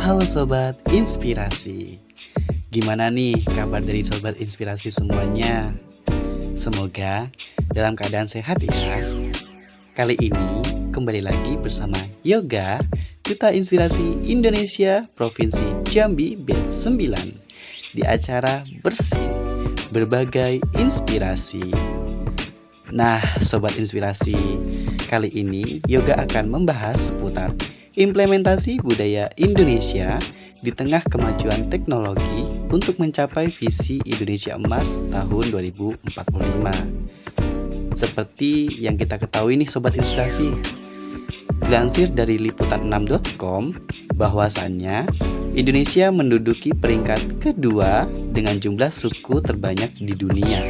Halo Sobat Inspirasi. Gimana nih kabar dari Sobat Inspirasi semuanya? Semoga dalam keadaan sehat ya. Kali ini kembali lagi bersama Yoga, Duta Inspirasi Indonesia Provinsi Jambi batch 9 di acara Bersih Berbagai Inspirasi. Nah, Sobat Inspirasi, kali ini Yoga akan membahas seputar implementasi budaya Indonesia di tengah kemajuan teknologi untuk mencapai visi Indonesia Emas tahun 2045. Seperti yang kita ketahui nih Sobat Inspirasi, dilansir dari liputan6.com bahwasannya Indonesia menduduki peringkat kedua dengan jumlah suku terbanyak di dunia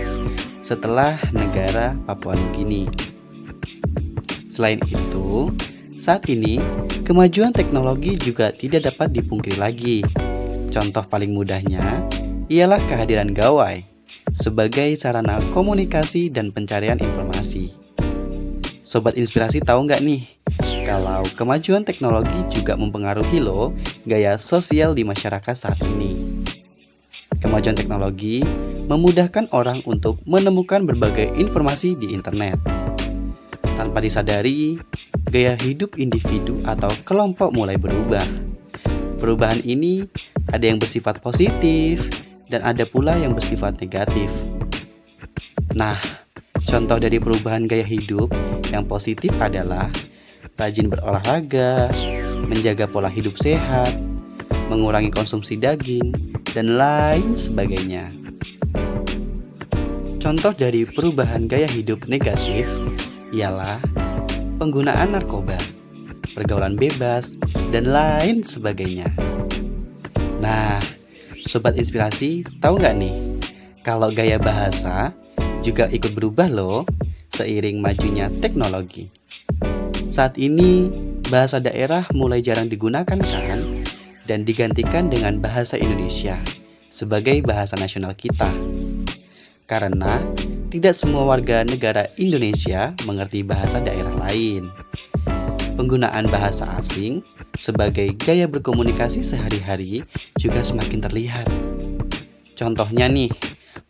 setelah negara Papua Nugini. Selain itu, saat ini, kemajuan teknologi juga tidak dapat dipungkiri lagi. Contoh paling mudahnya ialah kehadiran gawai sebagai sarana komunikasi dan pencarian informasi. Sobat Inspirasi tahu nggak nih, kalau kemajuan teknologi juga mempengaruhi loh gaya sosial di masyarakat saat ini. Kemajuan teknologi memudahkan orang untuk menemukan berbagai informasi di internet. Tanpa disadari, gaya hidup individu atau kelompok mulai berubah. Perubahan ini ada yang bersifat positif dan ada pula yang bersifat negatif. Nah, contoh dari perubahan gaya hidup yang positif adalah rajin berolahraga, menjaga pola hidup sehat, mengurangi konsumsi daging, dan lain sebagainya. Contoh dari perubahan gaya hidup negatif ialah penggunaan narkoba, pergaulan bebas, dan lain sebagainya. Nah, Sobat Inspirasi, tahu nggak nih, kalau gaya bahasa juga ikut berubah loh seiring majunya teknologi. Saat ini, bahasa daerah mulai jarang digunakan kan, dan digantikan dengan bahasa Indonesia sebagai bahasa nasional kita. Karena tidak semua warga negara Indonesia mengerti bahasa daerah lain. Penggunaan bahasa asing sebagai gaya berkomunikasi sehari-hari juga semakin terlihat. Contohnya nih,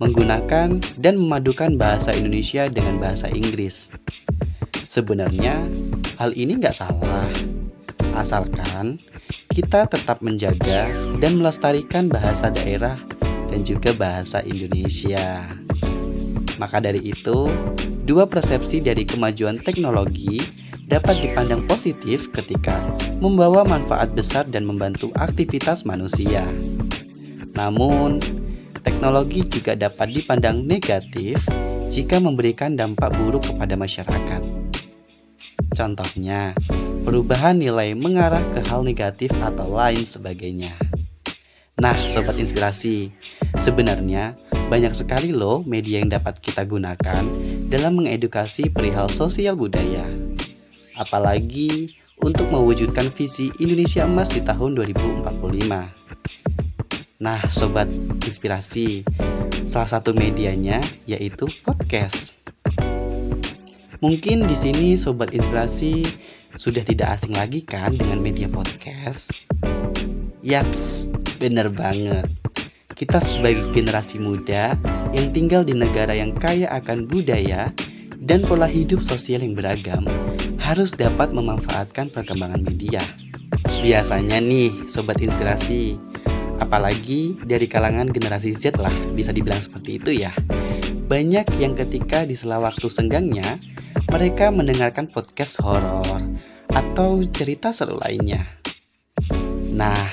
menggunakan dan memadukan bahasa Indonesia dengan bahasa Inggris. Sebenarnya hal ini nggak salah, asalkan kita tetap menjaga dan melestarikan bahasa daerah dan juga bahasa Indonesia. Maka dari itu, dua persepsi dari kemajuan teknologi dapat dipandang positif ketika membawa manfaat besar dan membantu aktivitas manusia. Namun, teknologi juga dapat dipandang negatif jika memberikan dampak buruk kepada masyarakat. Contohnya, perubahan nilai mengarah ke hal negatif atau lain sebagainya. Nah, Sobat Inspirasi, sebenarnya banyak sekali loh media yang dapat kita gunakan dalam mengedukasi perihal sosial budaya. Apalagi untuk mewujudkan visi Indonesia Emas di tahun 2045. Nah, Sobat Inspirasi, salah satu medianya yaitu podcast. Mungkin di sini Sobat Inspirasi sudah tidak asing lagi kan dengan media podcast? Yaps, bener banget. Kita sebagai generasi muda yang tinggal di negara yang kaya akan budaya dan pola hidup sosial yang beragam harus dapat memanfaatkan perkembangan media. Biasanya nih Sobat Inspirasi, apalagi dari kalangan generasi Z lah, bisa dibilang seperti itu ya. Banyak yang ketika di sela waktu senggangnya mereka mendengarkan podcast horor atau cerita seru lainnya. Nah,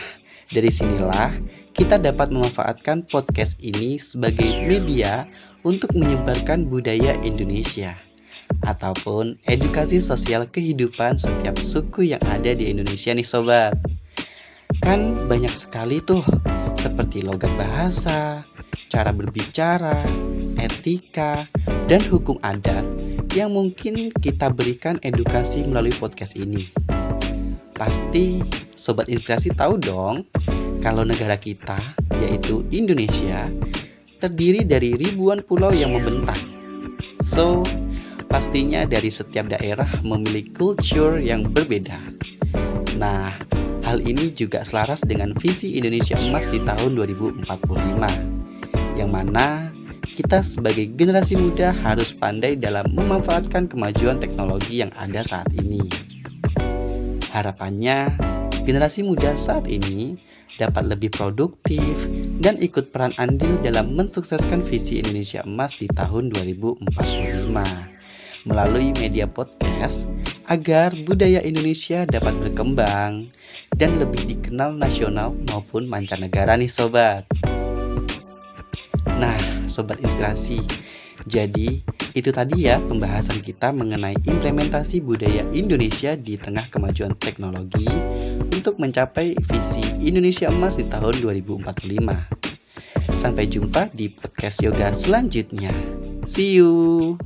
dari sinilah kita dapat memanfaatkan podcast ini sebagai media untuk menyebarkan budaya Indonesia ataupun edukasi sosial kehidupan setiap suku yang ada di Indonesia nih Sobat. Kan banyak sekali tuh seperti logat bahasa, cara berbicara, etika, dan hukum adat yang mungkin kita berikan edukasi melalui podcast ini. Pasti Sobat Inspirasi tahu dong kalau negara kita, yaitu Indonesia, terdiri dari ribuan pulau yang membentang. So, pastinya dari setiap daerah memiliki culture yang berbeda. Nah, Hal ini juga selaras dengan visi Indonesia Emas di tahun 2045, yang mana kita sebagai generasi muda harus pandai dalam memanfaatkan kemajuan teknologi yang ada saat ini. Harapannya, generasi muda saat ini dapat lebih produktif dan ikut peran andil dalam mensukseskan visi Indonesia Emas di tahun 2045 melalui media podcast agar budaya Indonesia dapat berkembang dan lebih dikenal nasional maupun mancanegara nih sobat. Nah, sobat inspirasi, jadi itu tadi ya pembahasan kita mengenai implementasi budaya Indonesia di tengah kemajuan teknologi untuk mencapai visi Indonesia Emas di tahun 2045. Sampai jumpa di podcast yoga selanjutnya. See you.